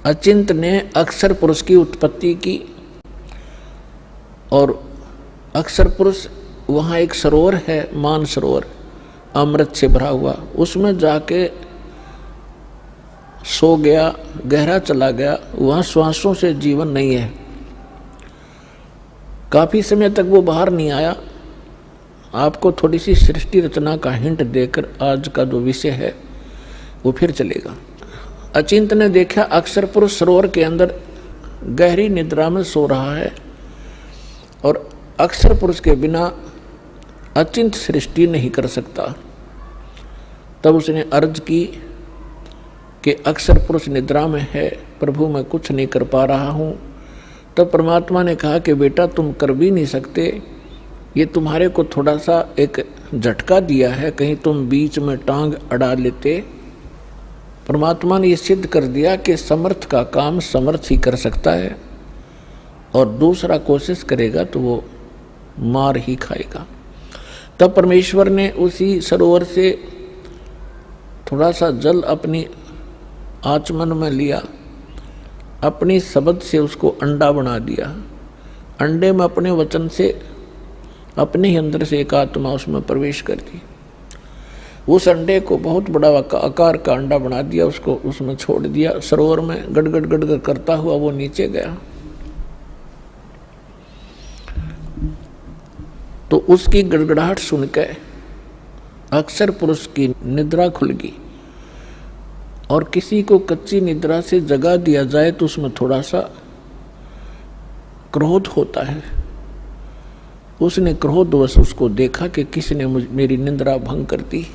अचिंत ने अक्षर पुरुष की उत्पत्ति की, और अक्षर पुरुष वहाँ एक सरोवर है, मान सरोवर, अमृत से भरा हुआ, उसमें जाके सो गया, गहरा चला गया। वहाँ श्वासों से जीवन नहीं है। काफ़ी समय तक वो बाहर नहीं आया। आपको थोड़ी सी सृष्टि रचना का हिंट देकर आज का जो विषय है वो फिर चलेगा। अचिंत ने देखा अक्षर पुरुष सरोवर के अंदर गहरी निद्रा में सो रहा है, और अक्षर पुरुष के बिना अचिंत सृष्टि नहीं कर सकता। तब उसने अर्ज की कि अक्षर पुरुष निद्रा में है, प्रभु मैं कुछ नहीं कर पा रहा हूँ। तब परमात्मा ने कहा कि बेटा तुम कर भी नहीं सकते, ये तुम्हारे को थोड़ा सा एक झटका दिया है, कहीं तुम बीच में टांग अड़ा लेते। परमात्मा ने ये सिद्ध कर दिया कि समर्थ का काम समर्थ ही कर सकता है, और दूसरा कोशिश करेगा तो वो मार ही खाएगा। तब परमेश्वर ने उसी सरोवर से थोड़ा सा जल अपनी आचमन में लिया, अपनी शब्द से उसको अंडा बना दिया। अंडे में अपने वचन से अपने ही अंदर से एक आत्मा उसमें प्रवेश कर दी। उस अंडे को बहुत बड़ा आकार का अंडा बना दिया, उसको उसमें छोड़ दिया। सरोवर में गड़गड़ गड़गड़ करता हुआ वो नीचे गया। तो उसकी गड़गड़ाहट सुन के अक्षर पुरुष की निद्रा खुल गई। और किसी को कच्ची निद्रा से जगा दिया जाए तो उसमें थोड़ा सा क्रोध होता है। उसने क्रोधवश उसको देखा कि किसी ने मेरी निद्रा भंग कर दी,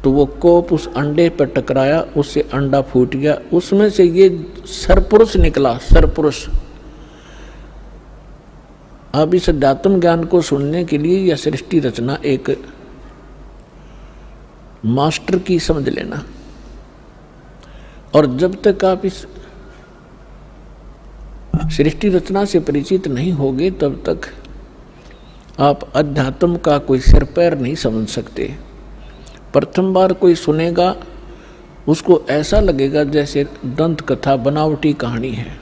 तो वो कोप उस अंडे पर टकराया, उससे अंडा फूट गया। उसमें से ये सरपुरुष निकला, सरपुरुष। अब इस अध्यात्म ज्ञान को सुनने के लिए यह सृष्टि रचना एक मास्टर की समझ लेना। और जब तक आप इस सृष्टि रचना से परिचित नहीं होगे तब तक आप अध्यात्म का कोई सिर पैर नहीं समझ सकते। प्रथम बार कोई सुनेगा उसको ऐसा लगेगा जैसे दंत कथा बनावटी कहानी है।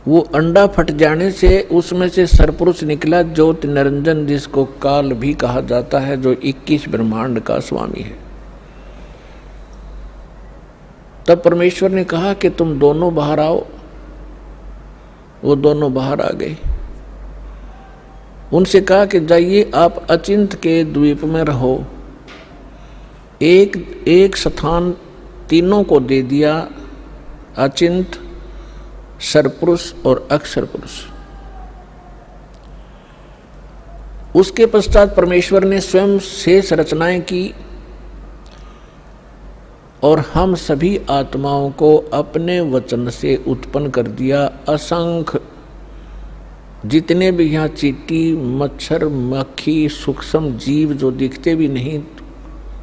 वो अंडा फट जाने से उसमें से सरपुरुष निकला, ज्योति निरंजन, जिसको काल भी कहा जाता है, जो 21 ब्रह्मांड का स्वामी है। तब परमेश्वर ने कहा कि तुम दोनों बाहर आओ। वो दोनों बाहर आ गए। उनसे कहा कि जाइए आप अचिंत के द्वीप में रहो। एक एक स्थान तीनों को दे दिया, अचिंत, सरपुरुष और अक्षर पुरुष। उसके पश्चात परमेश्वर ने स्वयं शेष रचनाएं की, और हम सभी आत्माओं को अपने वचन से उत्पन्न कर दिया। असंख्य जितने भी यहाँ चींटी, मच्छर, मक्खी, सूक्ष्म जीव जो दिखते भी नहीं,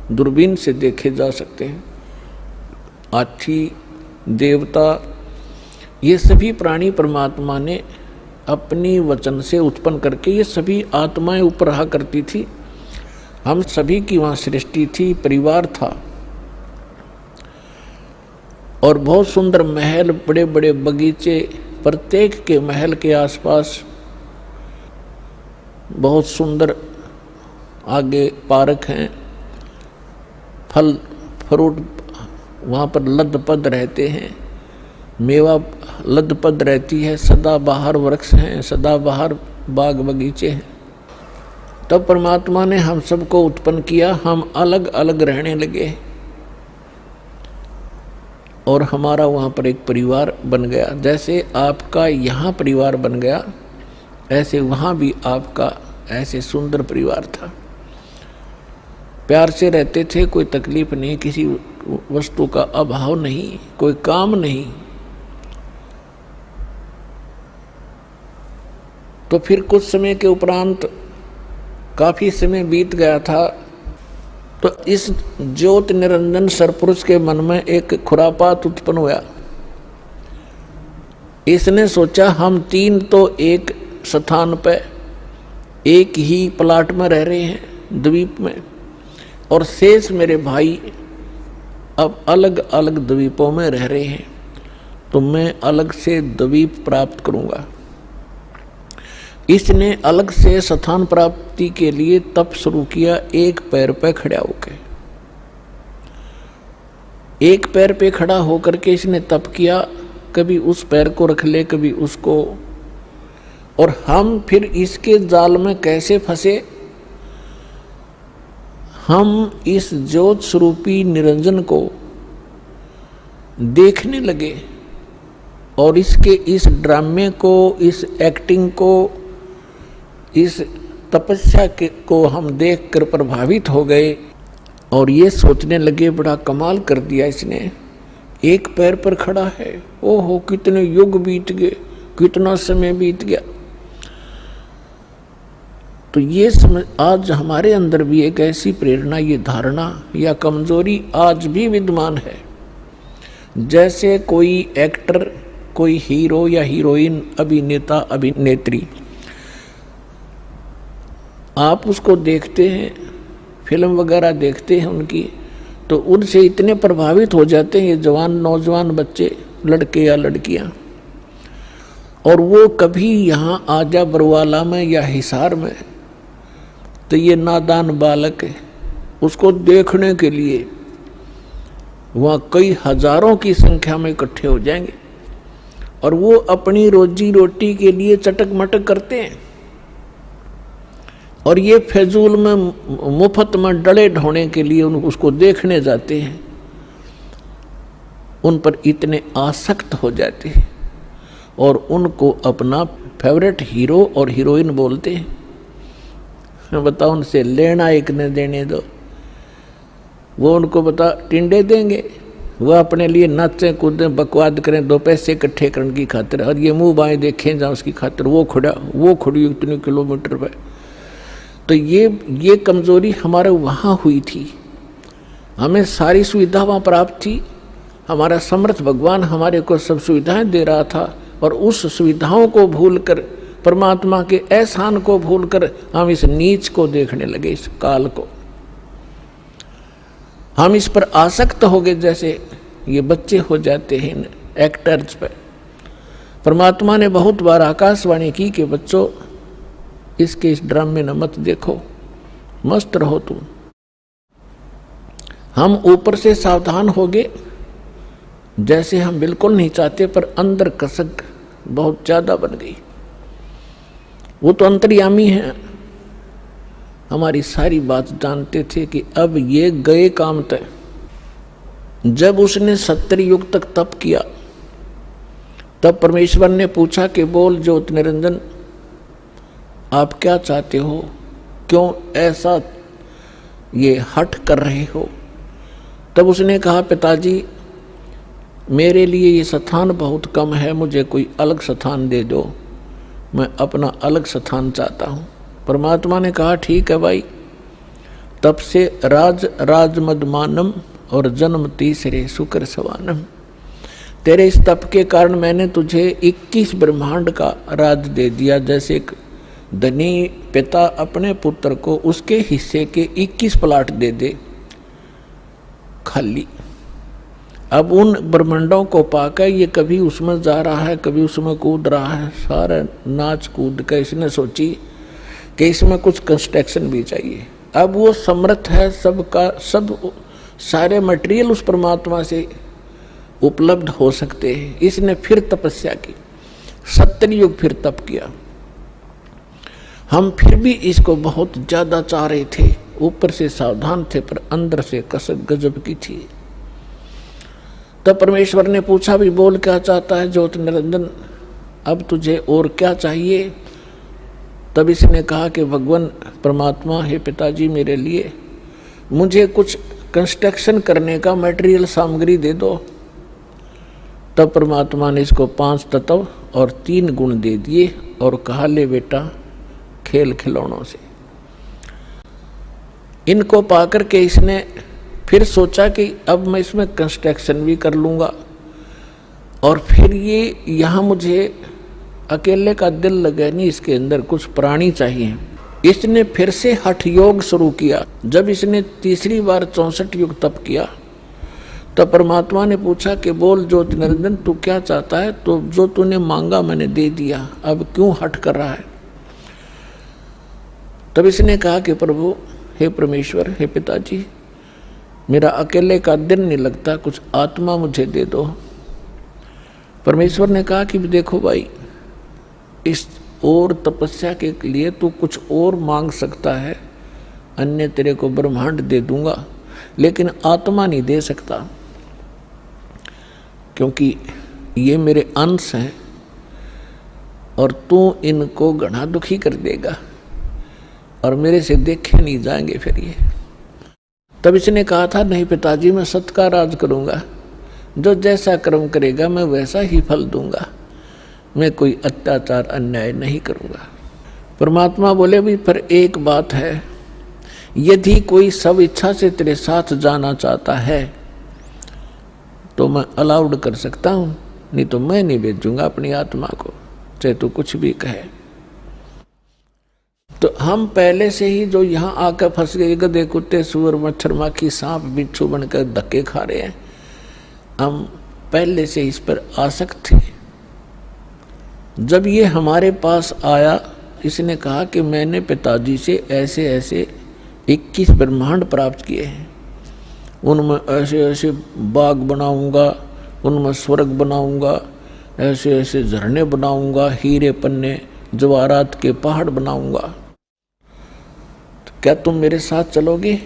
दूरबीन से देखे जा सकते हैं, हाथी, देवता, ये सभी प्राणी परमात्मा ने अपनी वचन से उत्पन्न करके, ये सभी आत्माएं ऊपर रहा करती थी। हम सभी की वहाँ सृष्टि थी, परिवार था, और बहुत सुंदर महल, बड़े बड़े बगीचे, प्रत्येक के महल के आसपास बहुत सुंदर आगे पार्क हैं, फल फ्रूट वहाँ पर लदपद रहते हैं, मेवा लदपद रहती है, सदाबहार वृक्ष हैं, सदाबहार बाग बगीचे हैं। तब परमात्मा ने हम सबको उत्पन्न किया, हम अलग अलग रहने लगे, और हमारा वहाँ पर एक परिवार बन गया। जैसे आपका यहाँ परिवार बन गया, ऐसे वहाँ भी आपका ऐसे सुंदर परिवार था। प्यार से रहते थे, कोई तकलीफ नहीं, किसी वस्तु का अभाव नहीं, कोई काम नहीं। तो फिर कुछ समय के उपरांत, काफ़ी समय बीत गया था, तो इस ज्योति निरंजन सरपुरुष के मन में एक खुरापात उत्पन्न हुआ। इसने सोचा हम तीन तो एक स्थान पे एक ही प्लाट में रह रहे हैं, द्वीप में, और शेष मेरे भाई अब अलग अलग द्वीपों में रह रहे हैं, तो मैं अलग से द्वीप प्राप्त करूंगा। इसने अलग से स्थान प्राप्ति के लिए तप शुरू किया, एक पैर पे खड़ा होकर। एक पैर पे खड़ा होकर के इसने तप किया, कभी उस पैर को रख ले कभी उसको, और हम फिर इसके जाल में कैसे फंसे। हम इस ज्योत स्वरूपी निरंजन को देखने लगे और इसके इस ड्रामे को, इस एक्टिंग को, इस तपस्या को हम देखकर प्रभावित हो गए और ये सोचने लगे बड़ा कमाल कर दिया इसने, एक पैर पर खड़ा है, ओहो कितने युग बीत गए, कितना समय बीत गया। तो ये समझ, आज हमारे अंदर भी एक ऐसी प्रेरणा, ये धारणा या कमजोरी आज भी विद्यमान है। जैसे कोई एक्टर, कोई हीरो या हीरोइन, अभिनेता अभिनेत्री, आप उसको देखते हैं, फिल्म वगैरह देखते हैं उनकी, तो उनसे इतने प्रभावित हो जाते हैं ये जवान नौजवान बच्चे, लड़के या लड़कियां, और वो कभी यहाँ आजा बरवाला में या हिसार में, तो ये नादान बालक है, उसको देखने के लिए वहाँ कई हजारों की संख्या में इकट्ठे हो जाएंगे और वो अपनी रोजी रोटी के लिए चटक मटक करते हैं और ये फजूल में मुफ्त में डले ढोने के लिए उसको देखने जाते हैं। उन पर इतने आसक्त हो जाते हैं और उनको अपना फेवरेट हीरो और हीरोइन बोलते हैं। बताओ, उनसे लेना एक न देने दो, वो उनको बता टिंडे देंगे, वह अपने लिए नाचें कूदें बकवाद करें 2 पैसे इकट्ठे करने की खातिर, और ये मुंह बाएं देखें जहाँ उसकी खातिर वो खड़ी इतने किलोमीटर पर। तो ये कमजोरी हमारे वहाँ हुई थी। हमें सारी सुविधा वहाँ प्राप्त थी, हमारा समर्थ भगवान हमारे को सब सुविधाएं दे रहा था, और उस सुविधाओं को भूलकर, परमात्मा के एहसान को भूलकर हम इस नीच को देखने लगे, इस काल को। हम इस पर आसक्त हो गए, जैसे ये बच्चे हो जाते हैं इन एक्टर्स पर। परमात्मा ने बहुत बार आकाशवाणी की कि बच्चों इसके इस ड्रामे न मत देखो, मस्त रहो तुम। हम ऊपर से सावधान हो गए, जैसे हम बिल्कुल नहीं चाहते, पर अंदर कसक बहुत ज्यादा बन गई। वो तो अंतर्यामी है, हमारी सारी बात जानते थे कि अब ये गए काम तय। जब उसने 70 युग तक तप किया, तब परमेश्वर ने पूछा कि बोल ज्योत निरंजन, आप क्या चाहते हो, क्यों ऐसा ये हठ कर रहे हो। तब उसने कहा पिताजी मेरे लिए ये स्थान बहुत कम है, मुझे कोई अलग स्थान दे दो, मैं अपना अलग स्थान चाहता हूँ। परमात्मा ने कहा ठीक है भाई। तब से राज मदमानम और जन्म तीसरे शुक्र सवानम, तेरे इस तप के कारण मैंने तुझे 21 ब्रह्मांड का राज दे दिया। जैसे एक धनी पिता अपने पुत्र को उसके हिस्से के 21 प्लाट दे दे खाली। अब उन ब्रह्मांडों को पाकर ये कभी उसमें जा रहा है, कभी उसमें कूद रहा है, सारा नाच कूद कर इसने सोची कि इसमें कुछ कंस्ट्रक्शन भी चाहिए। अब वो समर्थ है, सबका सब सारे मटेरियल उस परमात्मा से उपलब्ध हो सकते हैं। इसने फिर तपस्या की, 70 युग फिर तप किया। हम फिर भी इसको बहुत ज़्यादा चाह रहे थे, ऊपर से सावधान थे पर अंदर से कसक गजब की थी। तब परमेश्वर ने पूछा भी बोल क्या चाहता है ज्योत निरंजन, अब तुझे और क्या चाहिए। तब इसने कहा कि भगवान परमात्मा हे पिताजी मेरे लिए मुझे कुछ कंस्ट्रक्शन करने का मटेरियल सामग्री दे दो। तब परमात्मा ने इसको 5 तत्व और 3 गुण दे दिए और कहा ले बेटा खेल खिलौनों से। इनको पाकर के इसने फिर सोचा कि अब मैं इसमें कंस्ट्रक्शन भी कर लूँगा, और फिर ये यहाँ मुझे अकेले का दिल लगे नहीं, इसके अंदर कुछ प्राणी चाहिए। इसने फिर से हठ योग शुरू किया। जब इसने तीसरी बार 64 युग तप किया तब परमात्मा ने पूछा कि बोल ज्योति निरंजन, तू क्या चाहता है? तो जो तूने मांगा मैंने दे दिया, अब क्यों हट कर रहा है? तब इसने कहा कि प्रभु, हे परमेश्वर, हे पिताजी, मेरा अकेले का दिन नहीं लगता, कुछ आत्मा मुझे दे दो। परमेश्वर ने कहा कि देखो भाई, इस और तपस्या के लिए तू कुछ और मांग सकता है, अन्य तेरे को ब्रह्मांड दे दूंगा, लेकिन आत्मा नहीं दे सकता, क्योंकि ये मेरे अंश हैं और तू इनको घना दुखी कर देगा और मेरे से देखे नहीं जाएंगे फिर ये। तब इसने कहा था, नहीं पिताजी, मैं सत्य का राज करूंगा, जो जैसा कर्म करेगा मैं वैसा ही फल दूंगा, मैं कोई अत्याचार अन्याय नहीं करूंगा। परमात्मा बोले, भी पर एक बात है, यदि कोई सब इच्छा से तेरे साथ जाना चाहता है तो मैं अलाउड कर सकता हूं, नहीं तो मैं नहीं भेजूंगा अपनी आत्मा को, चाहे तू कुछ भी कहे। तो हम पहले से ही जो यहाँ आकर फंस गए, गधे कुत्ते सुअर मच्छर माखी सांप बिच्छू बनकर धक्के खा रहे हैं, हम पहले से इस पर आसक्त थे। जब ये हमारे पास आया, इसने कहा कि मैंने पिताजी से ऐसे ऐसे 21 ब्रह्मांड प्राप्त किए हैं, उनमें ऐसे ऐसे बाग बनाऊंगा, उनमें स्वर्ग बनाऊंगा, ऐसे ऐसे झरने बनाऊंगा, हीरे पन्ने जवाहरात के पहाड़ बनाऊंगा, तो क्या तुम मेरे साथ चलोगे?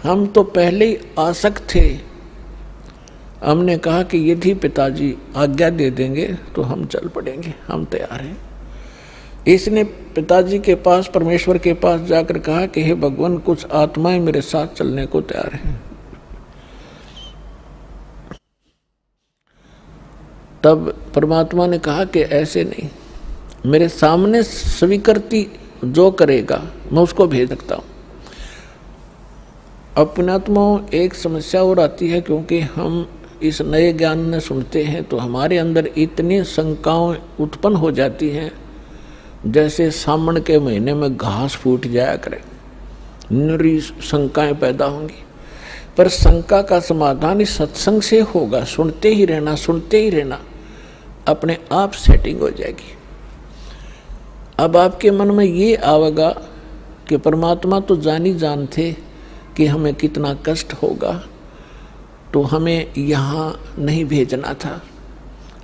हम तो पहले ही आसक्त थे। हमने कहा कि यदि पिताजी आज्ञा दे देंगे तो हम चल पड़ेंगे, हम तैयार हैं। इसने पिताजी के पास, परमेश्वर के पास जाकर कहा कि हे भगवान, कुछ आत्माएं मेरे साथ चलने को तैयार हैं। तब परमात्मा ने कहा कि ऐसे नहीं, मेरे सामने स्वीकृति जो करेगा मैं उसको भेज सकता हूँ। अब पुण्यात्माओं, एक समस्या और आती है, क्योंकि हम इस नए ज्ञान में सुनते हैं तो हमारे अंदर इतनी शंकाएं उत्पन्न हो जाती हैं, जैसे सावन के महीने में घास फूट जाया करे, निरी शंकाएं पैदा होंगी। पर शंका का समाधान इस सत्संग से होगा, सुनते ही रहना, सुनते ही रहना, अपने आप सेटिंग हो जाएगी। अब आपके मन में ये आवेगा कि परमात्मा तो जानी जानते कि हमें कितना कष्ट होगा, तो हमें यहाँ नहीं भेजना था।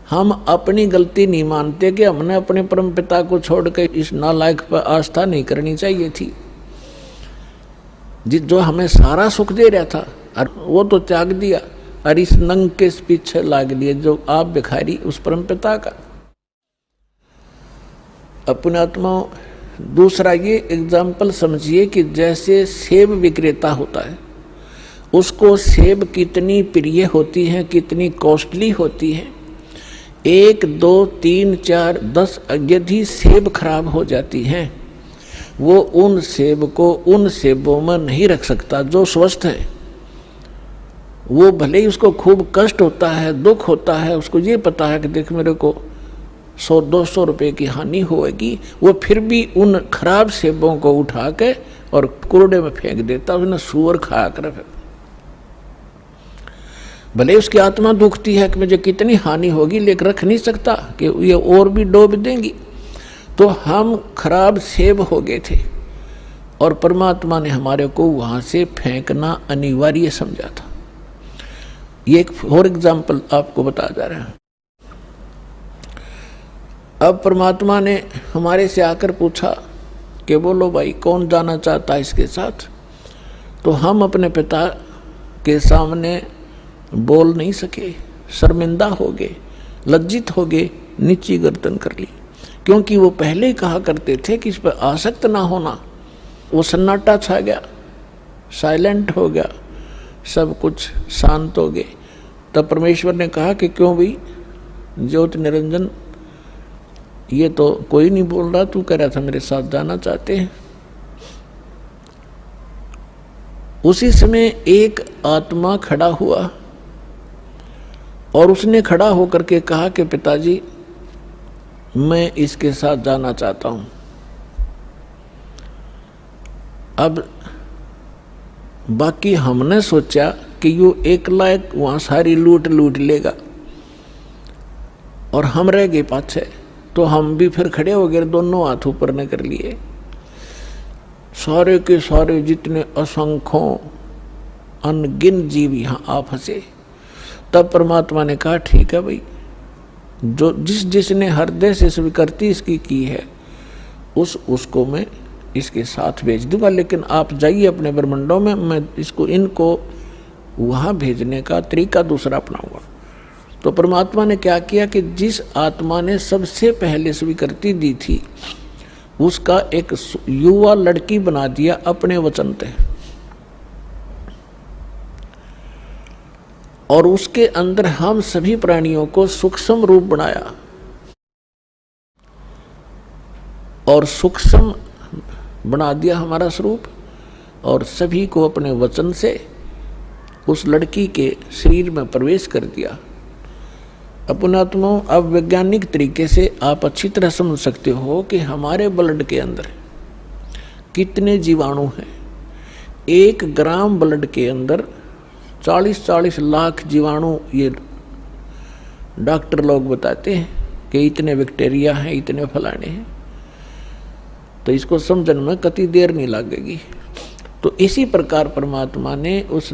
हम अपनी गलती नहीं मानते कि हमने अपने परम पिता को छोड़कर इस नालायक पर आस्था नहीं करनी चाहिए थी, जो हमें सारा सुख दे रहा था, और वो तो त्याग दिया और इस नंग के पीछे लाग लिए जो आप भिखारी उस परम पिता का। अपने आत्माओं, दूसरा ये एग्जाम्पल समझिए कि जैसे सेब विक्रेता होता है, उसको सेब कितनी प्रिय होती है, कितनी कॉस्टली होती है। 1, 2, 3, 4, 10 यदि सेब खराब हो जाती हैं, वो उन सेब को उन सेबों में नहीं रख सकता जो स्वस्थ है। वो भले ही उसको खूब कष्ट होता है, दुख होता है, उसको ये पता है कि देख मेरे को 100-200 रुपये की हानि होगी, वो फिर भी उन खराब सेबों को उठा के और कूड़े में फेंक देता, उसने सूअर खा कर। भले उसकी आत्मा दुखती है कि मुझे कितनी हानि होगी, लेकिन रख नहीं सकता कि ये और भी डूब देंगी। तो हम खराब सेब हो गए थे और परमात्मा ने हमारे को वहाँ से फेंकना अनिवार्य समझा था। ये एक और एग्जाम्पल आपको बता जा रहा है। अब परमात्मा ने हमारे से आकर पूछा कि बोलो भाई, कौन जाना चाहता है इसके साथ? तो हम अपने पिता के सामने बोल नहीं सके, शर्मिंदा हो गए, लज्जित हो गए, नीची गर्दन कर ली, क्योंकि वो पहले ही कहा करते थे कि इस पर आसक्त ना होना। वो सन्नाटा छा गया, साइलेंट हो गया, सब कुछ शांत हो गए। तब परमेश्वर ने कहा कि क्यों भाई ज्योति निरंजन, ये तो कोई नहीं बोल रहा, तू कह रहा था मेरे साथ जाना चाहते हैं। उसी समय एक आत्मा खड़ा हुआ और उसने खड़ा होकर के कहा कि पिताजी, मैं इसके साथ जाना चाहता हूं। अब बाकी हमने सोचा कि यू एक लायक वहाँ सारी लूट लेगा और हम रह गए पाछे, तो हम भी फिर खड़े हो गए, दोनों हाथ ऊपर न कर लिए। सारे के सारे जितने असंख्यों अनगिन जीव यहाँ आ फंसे। तब परमात्मा ने कहा ठीक है भाई, जो जिसने हृदय से स्वीकृति इसकी की है उसको मैं इसके साथ भेज दूंगा, लेकिन आप जाइए अपने ब्रह्मंडों में, मैं इनको वहाँ भेजने का तरीका दूसरा अपनाऊंगा। तो परमात्मा ने क्या किया कि जिस आत्मा ने सबसे पहले स्वीकृति दी थी उसका एक युवा लड़की बना दिया अपने वचन पे, और उसके अंदर हम सभी प्राणियों को सूक्ष्म रूप बनाया, और सूक्ष्म बना दिया हमारा स्वरूप, और सभी को अपने वचन से उस लड़की के शरीर में प्रवेश कर दिया। अपनात्मा, अब वैज्ञानिक तरीके से आप अच्छी तरह समझ सकते हो कि हमारे ब्लड के अंदर कितने जीवाणु हैं। 1 ग्राम ब्लड के अंदर 40-40 लाख जीवाणु, ये डॉक्टर लोग बताते हैं कि इतने बैक्टीरिया हैं, इतने फलाने हैं। तो इसको समझने में कति देर नहीं लगेगी। तो इसी प्रकार परमात्मा ने उस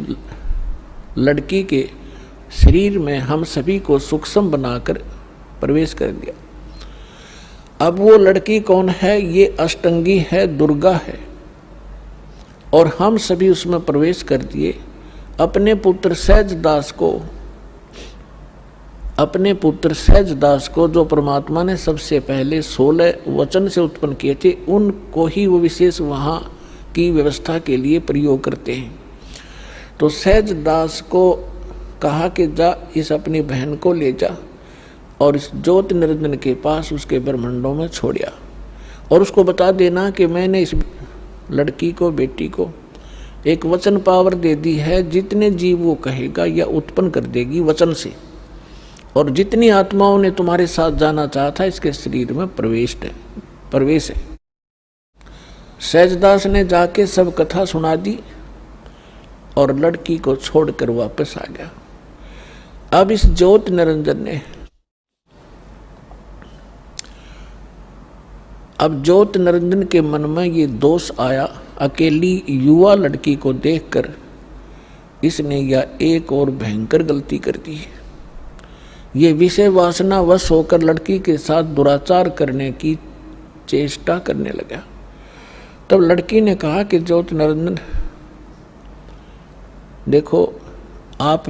लड़की के शरीर में हम सभी को सूक्ष्म बनाकर प्रवेश कर दिया। अब वो लड़की कौन है? ये अष्टंगी है, दुर्गा है, और हम सभी उसमें प्रवेश कर दिए। अपने पुत्र सहज दास को जो परमात्मा ने सबसे पहले 16 वचन से उत्पन्न किए थे, उनको ही वो विशेष वहाँ की व्यवस्था के लिए प्रयोग करते हैं। तो सहज दास को कहा कि जा इस अपनी बहन को ले जा और इस ज्योत निरंजन के पास उसके ब्रह्मंडों में छोड़िया, और उसको बता देना कि मैंने इस लड़की को, बेटी को एक वचन पावर दे दी है, जितने जीव वो कहेगा या उत्पन्न कर देगी वचन से, और जितनी आत्माओं ने तुम्हारे साथ जाना चाहा था इसके शरीर में प्रवेश है। सहजदास ने जाके सब कथा सुना दी और लड़की को छोड़कर वापस आ गया। अब इस ज्योत निरंजन ने, अब ज्योत निरंजन के मन में ये दोष आया, अकेली युवा लड़की को देखकर इसने यह एक और भयंकर गलती कर दी। ये विषय वासना वश होकर लड़की के साथ दुराचार करने की चेष्टा करने लगा। तब लड़की ने कहा कि ज्योत निरंजन, देखो आप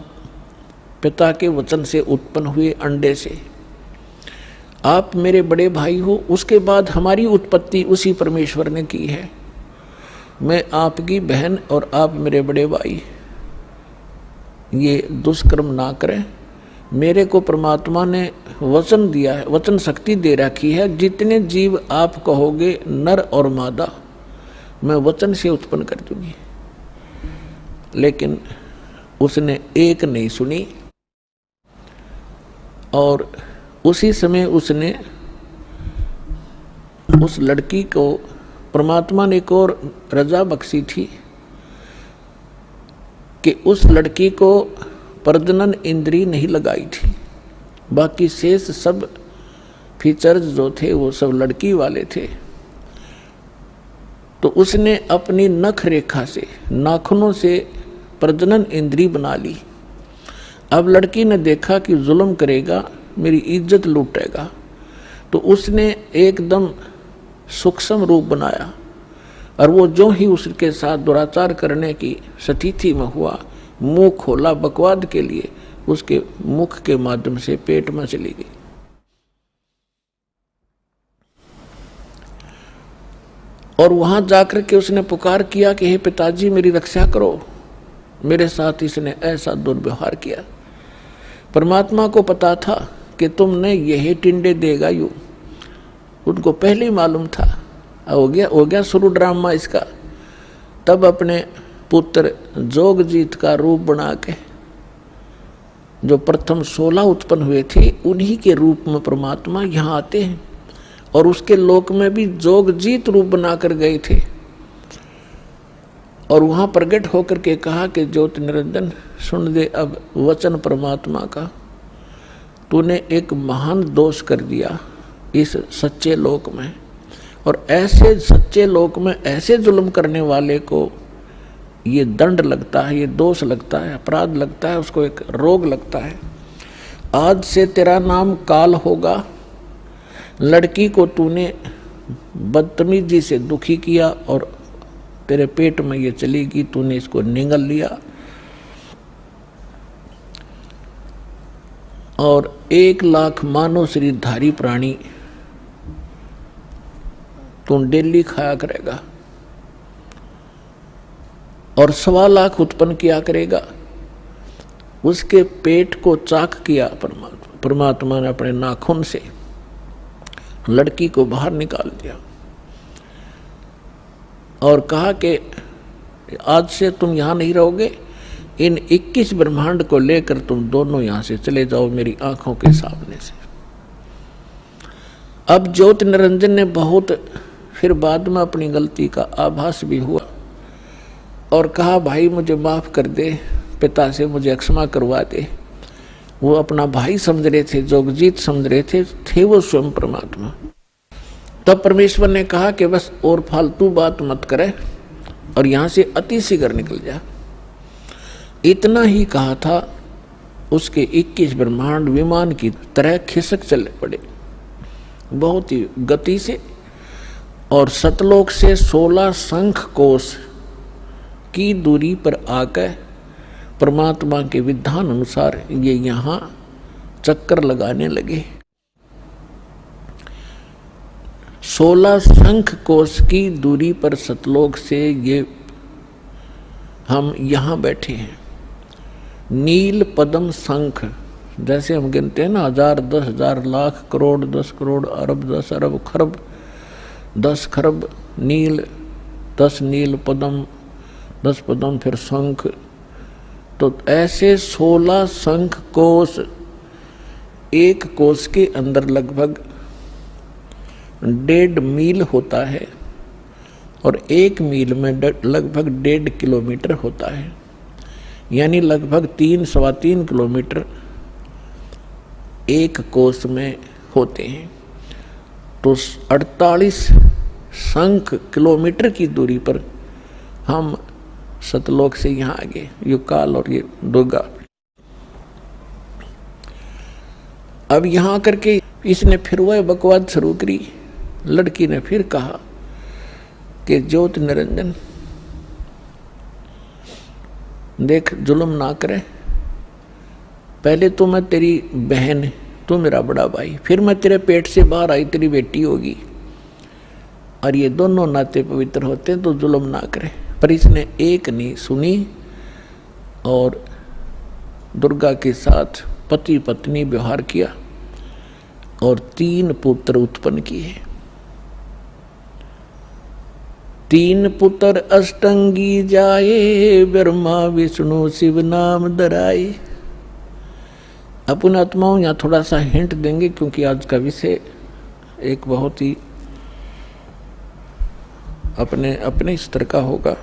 पिता के वचन से उत्पन्न हुए अंडे से, आप मेरे बड़े भाई हो, उसके बाद हमारी उत्पत्ति उसी परमेश्वर ने की है। मैं आपकी बहन और आप मेरे बड़े भाई, ये दुष्कर्म ना करें। मेरे को परमात्मा ने वचन दिया है, वचन शक्ति दे रखी है, जितने जीव आप कहोगे नर और मादा मैं वचन से उत्पन्न कर दूंगी। लेकिन उसने एक नहीं सुनी, और उसी समय उसने उस लड़की को, परमात्मा ने एक और रजा बख्शी थी कि उस लड़की को प्रजनन इंद्री नहीं लगाई थी, बाकी शेष सब फीचर्स जो थे वो सब लड़की वाले थे। तो उसने अपनी नख रेखा से, नाखूनों से प्रजनन इंद्री बना ली। अब लड़की ने देखा कि जुल्म करेगा, मेरी इज्जत लूटेगा, तो उसने एकदम सूक्ष्म रूप बनाया, और वो जो ही उसके साथ दुराचार करने की स्थिति में हुआ, मुंह खोला बकवाद के लिए, उसके मुख के माध्यम से पेट में चली गई। और वहां जाकर के उसने पुकार किया कि हे पिताजी मेरी रक्षा करो, मेरे साथ इसने ऐसा दुर्व्यवहार किया। परमात्मा को पता था कि तुमने यही टिंडे देगा यूं, उनको पहले ही मालूम था। हो गया शुरू ड्रामा इसका। तब अपने पुत्र जोगजीत का रूप बना के, जो प्रथम 16 उत्पन्न हुए थे, उन्हीं के रूप में परमात्मा यहाँ आते हैं, और उसके लोक में भी जोगजीत रूप बनाकर गए थे। और वहाँ प्रकट होकर के कहा कि ज्योति निरंजन सुन दे अब वचन परमात्मा का, तूने एक महान दोष कर दिया इस सच्चे लोक में, और ऐसे सच्चे लोक में ऐसे जुल्म करने वाले को ये दंड लगता है, ये दोष लगता है, अपराध लगता है, उसको एक रोग लगता है। आज से तेरा नाम काल होगा। लड़की को तूने बदतमीजी से दुखी किया और तेरे पेट में ये चलेगी, तूने इसको निगल लिया, और 1,00,000 मानव शरीरधारी प्राणी तू डेली खाया करेगा और 1,25,000 उत्पन्न किया करेगा। उसके पेट को चाक किया परमात्मा ने अपने नाखून से, लड़की को बाहर निकाल दिया और कहा कि आज से तुम यहाँ नहीं रहोगे, इन 21 ब्रह्मांड को लेकर तुम दोनों यहाँ से चले जाओ मेरी आंखों के सामने से। अब ज्योत निरंजन ने बहुत फिर बाद में अपनी गलती का आभास भी हुआ और कहा भाई मुझे माफ कर दे, पिता से मुझे क्षमा करवा दे। वो अपना भाई समझ रहे थे, जोगजीत समझ रहे थे वो स्वयं परमात्मा। तब परमेश्वर ने कहा कि बस और फालतू बात मत करे और यहाँ से अति शीघ्र निकल जा। इतना ही कहा था, उसके 21 ब्रह्मांड विमान की तरह खिसक चले पड़े बहुत ही गति से, और सतलोक से 16 शंख कोश की दूरी पर आकर परमात्मा के विधान अनुसार ये यहाँ चक्कर लगाने लगे। 16 शंख कोश की दूरी पर सतलोक से ये हम यहाँ बैठे हैं। नील पद्म शंख, जैसे हम गिनते हैं ना 1000, 10,000, लाख, करोड़, 10 करोड़, अरब, 10 अरब, खरब, 10 खरब नील, 10 नील पद्म, 10 पद्म, फिर शंख। तो ऐसे 16 शंख कोश, एक कोश के अंदर लगभग 1.5 मील होता है और 1 मील में लगभग 1.5 किलोमीटर होता है, यानी लगभग 3-3.25 किलोमीटर एक कोश में होते हैं। तो 48 शंख किलोमीटर की दूरी पर हम सतलोक से यहाँ आ गए, ये काल और ये दुर्गा। अब यहाँ करके इसने फिर वह बकवाद शुरू करी। लड़की ने फिर कहा कि ज्योत निरंजन देख, जुल्म ना करे, पहले तो मैं तेरी बहन, तू मेरा बड़ा भाई, फिर मैं तेरे पेट से बाहर आई, तेरी बेटी होगी, और ये दोनों नाते पवित्र होते हैं, तो जुल्म ना करे। पर इसने एक नहीं सुनी और दुर्गा के साथ पति पत्नी व्यवहार किया और 3 पुत्र उत्पन्न किए। 3 पुत्र अष्टंगी जाए, ब्रह्मा विष्णु शिव नाम धराए। अपन आत्माओं यहाँ थोड़ा सा हिंट देंगे, क्योंकि आज का विषय एक बहुत ही अपने स्तर का होगा।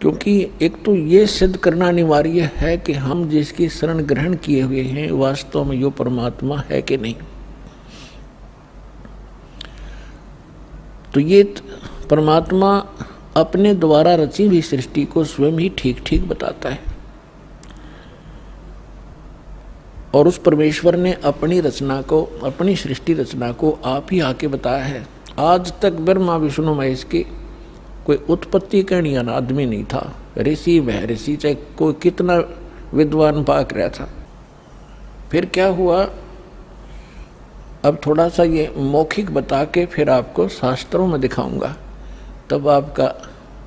क्योंकि एक तो ये सिद्ध करना अनिवार्य है कि हम जिसकी शरण ग्रहण किए हुए हैं वास्तव में यो परमात्मा है कि नहीं। तो ये परमात्मा अपने द्वारा रची हुई सृष्टि को स्वयं ही ठीक ठीक बताता है, और उस परमेश्वर ने अपनी रचना को, अपनी सृष्टि रचना को आप ही आके बताया है। आज तक ब्रह्मा विष्णु महेश की कोई उत्पत्ति करने वाला आदमी नहीं था। ऋषि वह ऋषि, चाहे कोई कितना विद्वान पाक रहा था। फिर क्या हुआ, अब थोड़ा सा ये मौखिक बता के फिर आपको शास्त्रों में दिखाऊंगा, तब आपका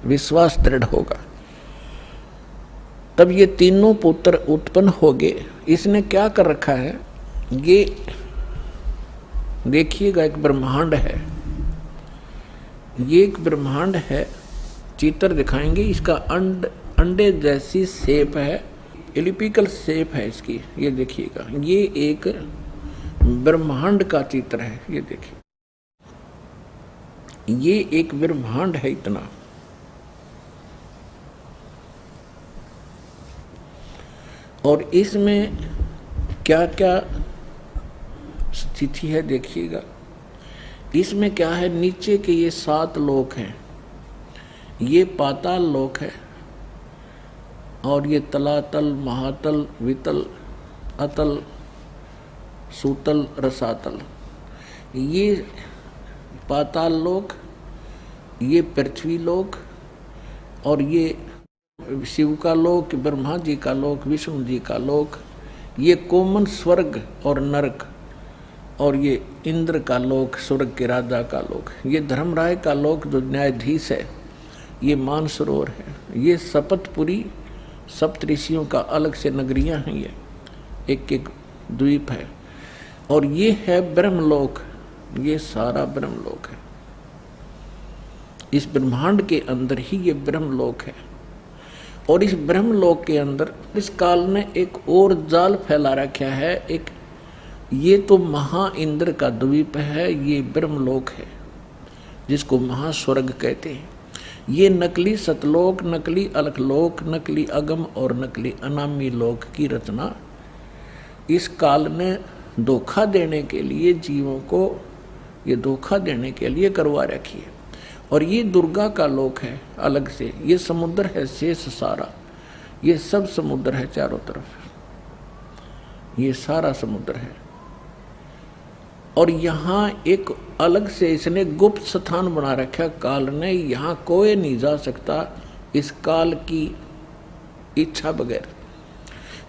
विश्वास दृढ़ होगा। तब ये तीनों पुत्र उत्पन्न हो गए। इसने क्या कर रखा है, ये देखिएगा, एक ब्रह्मांड है, ये एक ब्रह्मांड है। चित्र दिखाएंगे, इसका अंडे जैसी शेप है, एलिपिकल शेप है इसकी, ये देखिएगा। ये एक ब्रह्मांड का चित्र है, ये देखिए, ये एक ब्रह्मांड है इतना। और इसमें क्या क्या स्थिति है देखिएगा। इसमें क्या है, नीचे के ये 7 लोक हैं, ये पाताल लोक है, और ये तलातल, महातल, वितल, अतल, सूतल, रसातल, ये पाताल लोक, ये पृथ्वी लोक, और ये शिव का लोक, ब्रह्मा जी का लोक, विष्णु जी का लोक, ये कोमन स्वर्ग और नरक, और ये इंद्र का लोक, स्वर्ग के राजा का लोक, ये धर्मराय का लोक जो न्यायाधीश है, ये मानसरोवर है, ये शपथपुरी सप्तऋषियों का अलग से नगरियां हैं, ये एक एक द्वीप है, और ये है ब्रह्मलोक, ये सारा ब्रह्मलोक है। इस ब्रह्मांड के अंदर ही ये ब्रह्मलोक है, और इस ब्रह्मलोक के अंदर इस काल ने एक और जाल फैला रखा है। एक ये तो महा इंद्र का द्वीप है, ये ब्रह्मलोक है जिसको महास्वर्ग कहते हैं। ये नकली सतलोक, नकली अलखलोक, नकली अगम और नकली अनामी लोक की रचना इस काल ने धोखा देने के लिए, जीवों को ये धोखा देने के लिए करवा रखी है। और ये दुर्गा का लोक है अलग से, ये समुद्र है शेष सारा, ये सब समुद्र है चारों तरफ, ये सारा समुद्र है। और यहाँ एक अलग से इसने गुप्त स्थान बना रखा काल ने, यहाँ कोई नहीं जा सकता इस काल की इच्छा बगैर।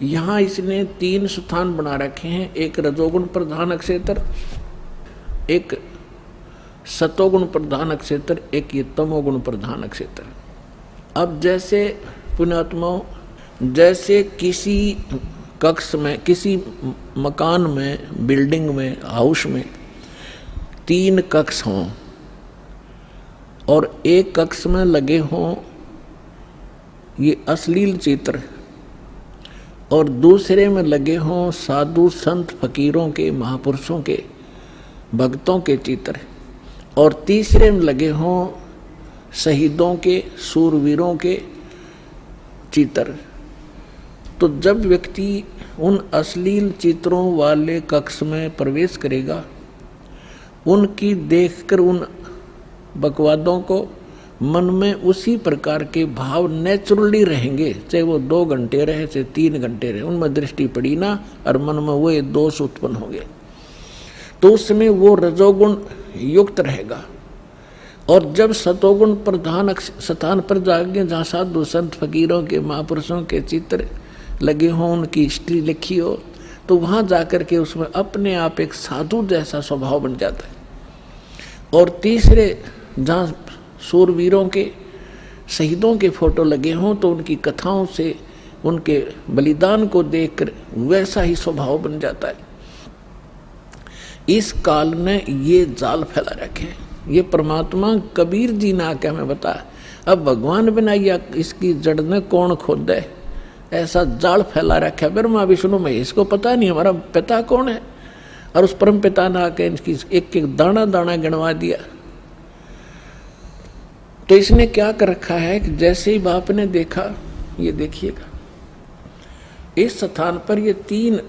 यहाँ इसने 3 स्थान बना रखे हैं, एक रजोगुण प्रधान अक्षेत्र, एक सतोगुण प्रधान अक्षेत्र, एक ये तमोगुण प्रधान अक्षेत्र। अब जैसे पुण्यात्माओं, जैसे किसी कक्ष में, किसी मकान में, बिल्डिंग में, हाउस में 3 कक्ष हों और एक कक्ष में लगे हों ये अश्लील चित्र, और दूसरे में लगे हों साधु संत फकीरों के, महापुरुषों के, भक्तों के चित्र, और तीसरे में लगे हों शहीदों के, सूरवीरों के चित्र, तो जब व्यक्ति उन अश्लील चित्रों वाले कक्ष में प्रवेश करेगा, उनकी देखकर उन बकवादों को मन में उसी प्रकार के भाव नेचुरली रहेंगे, चाहे वो 2 घंटे रहे, चाहे 3 घंटे रहे, उनमें दृष्टि पड़ी ना और मन में वो दोष उत्पन्न हो गए, तो उसमें वो रजोगुण युक्त रहेगा। और जब सतोगुण प्रधान स्थान पर जाएंगे, जहाँ साधु संत फकीरों के, महापुरुषों के चित्र लगे हों, उनकी हिस्ट्री लिखी हो, तो वहाँ जाकर के उसमें अपने आप एक साधु जैसा स्वभाव बन जाता है। और तीसरे जहाँ सूरवीरों के, शहीदों के फोटो लगे हों, तो उनकी कथाओं से, उनके बलिदान को देखकर वैसा ही स्वभाव बन जाता है। इस काल ने ये जाल फैला रखे, ये परमात्मा कबीर जी ने आके हमें बताया। अब भगवान बिना या इसकी जड़ ने कौन खोद है, ऐसा जाल फैला रखा ब्रह्मा विष्णु महेश को पता नहीं हमारा पिता कौन है, और उस परम पिता ने आके इनकी एक एक दाना दाना गिनवा दिया। तो इसने क्या कर रखा है कि जैसे ही बाप ने देखा, ये देखिएगा इस स्थान पर ये 3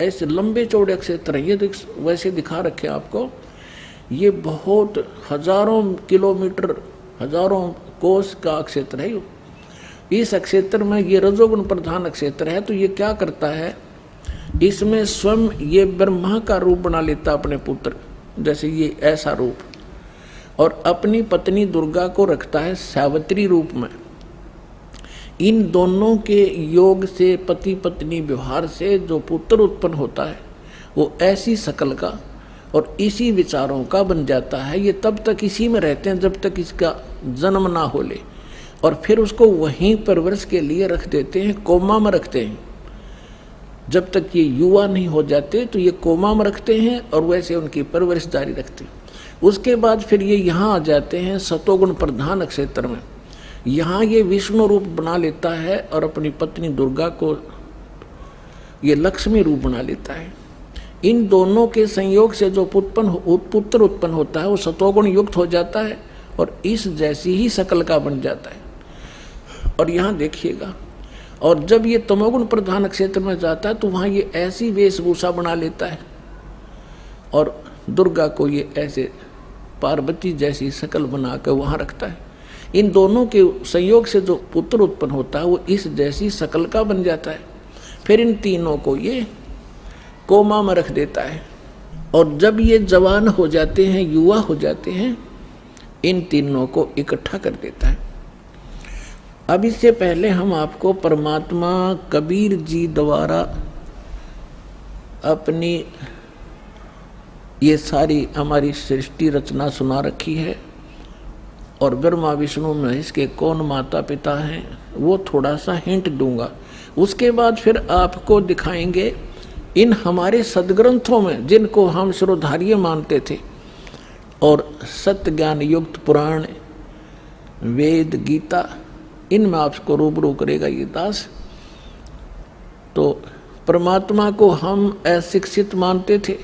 ऐसे लंबे चौड़े क्षेत्र हैं, ये वैसे दिखा रखे आपको, ये बहुत हजारों किलोमीटर, हजारों कोस का क्षेत्र है। इस क्षेत्र में ये रजोगुण प्रधान क्षेत्र है, तो ये क्या करता है, इसमें स्वयं ये ब्रह्मा का रूप बना लेता अपने पुत्र, जैसे ये ऐसा रूप, और अपनी पत्नी दुर्गा को रखता है सावित्री रूप में। इन दोनों के योग से, पति पत्नी व्यवहार से जो पुत्र उत्पन्न होता है, वो ऐसी शकल का और इसी विचारों का बन जाता है। ये तब तक इसी में रहते हैं जब तक इसका जन्म ना हो ले, और फिर उसको वहीं परवरिश के लिए रख देते हैं, कोमा में रखते हैं। जब तक ये युवा नहीं हो जाते तो ये कोमा में रखते हैं और वैसे उनकी परवरिश जारी रखते हैं। उसके बाद फिर ये यहाँ आ जाते हैं सतोगुण प्रधान क्षेत्र में। यहाँ ये विष्णु रूप बना लेता है और अपनी पत्नी दुर्गा को ये लक्ष्मी रूप बना लेता है। इन दोनों के संयोग से जो पुत्र उत्पन्न होता है वो सतोगुण युक्त हो जाता है और इस जैसी ही शकल का बन जाता है। और यहाँ देखिएगा, और जब ये तमोगुण प्रधान क्षेत्र में जाता है तो वहाँ ये ऐसी वेशभूषा बना लेता है और दुर्गा को ये ऐसे पार्वती जैसी शकल बना कर वहाँ रखता है। इन दोनों के संयोग से जो पुत्र उत्पन्न होता है वो इस जैसी शकल का बन जाता है। फिर इन तीनों को ये कोमा में रख देता है और जब ये जवान हो जाते हैं, युवा हो जाते हैं, इन तीनों को इकट्ठा कर देता है। अब इससे पहले हम आपको परमात्मा कबीर जी द्वारा अपनी ये सारी हमारी सृष्टि रचना सुना रखी है और ब्रह्मा विष्णु महेश के कौन माता पिता हैं वो थोड़ा सा हिंट दूंगा। उसके बाद फिर आपको दिखाएंगे इन हमारे सदग्रंथों में जिनको हम शिरोधार्य मानते थे और सत्य ज्ञान युक्त पुराण, वेद, गीता, इनमें आपको रूबरू करेगा ये दास। तो परमात्मा को हम अशिक्षित मानते थे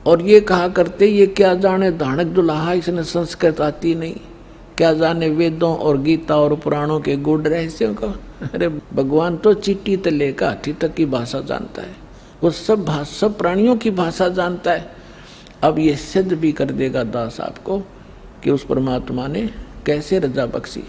और ये कहा करते ये क्या जाने धानक दुल्हा, इसने संस्कृत आती नहीं, क्या जाने वेदों और गीता और पुराणों के गूढ़ रहस्यों का। अरे भगवान तो चींटी से लेकर हाथी तक की भाषा जानता है, वो सब प्राणियों की भाषा जानता है। अब ये सिद्ध भी कर देगा दास आपको कि उस परमात्मा ने कैसे रजा बख्शी।